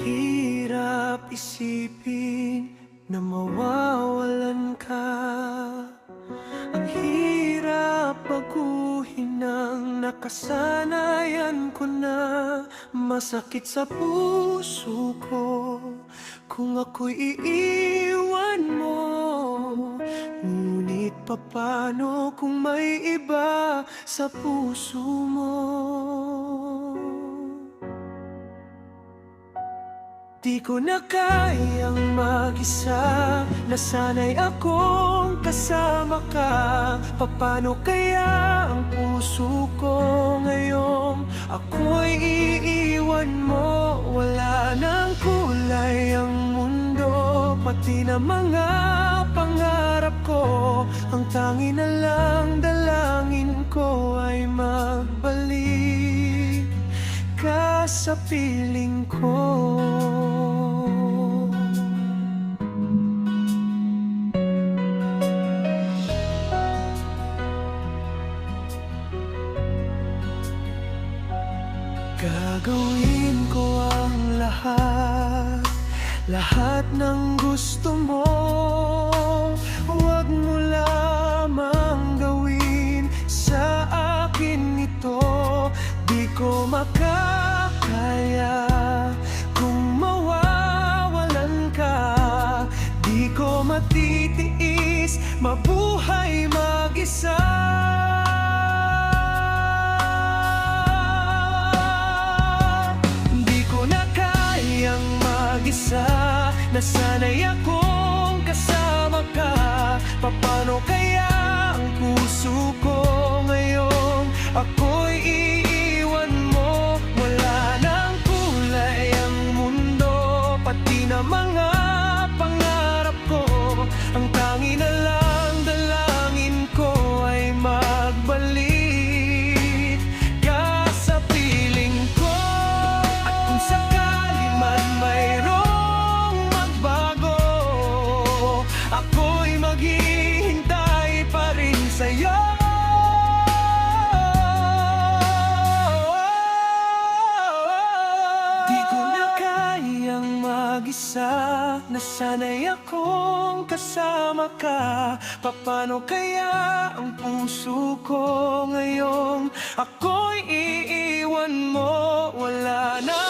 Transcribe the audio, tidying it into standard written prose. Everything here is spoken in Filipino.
hirap isipin na mawawalan ka. Ang hirap baguhin ang nakasanayan ko na. Masakit sa puso ko kung ako'y iiwan mo. Ngunit papaano kung may iba sa puso mo? Di ko na kayang mag-isa, nasanay akong kasama ka. Paano kaya ang puso ko ngayong ako'y iiwan mo? Wala nang kulay ang mundo, pati na mga pangarap ko. Ang tangi na lang dalangin ko ay magbalik ka sa piling ko. Gagawin ko ang lahat, lahat ng gusto mo. Huwag mo lamang gawin sa akin ito. Di ko makakaya kung mawawalan ka. Di ko matitiis mabuhay mag-isa. Nasanay akong kasama ka. Paano kaya ang puso ko ngayong ako'y iiwan mo? Wala nang kulay ang mundo, pati na mga pangarap ko. Ang tangi na lang dalangin ko ay magbalik ka sa piling ko. At kung sakali man mayroon ako'y maghihintay pa rin sa'yo. Di ko na kayang mag-isa, nasanay akong kasama ka. Paano kaya ang puso ko ngayong ako'y iiwan mo? Wala na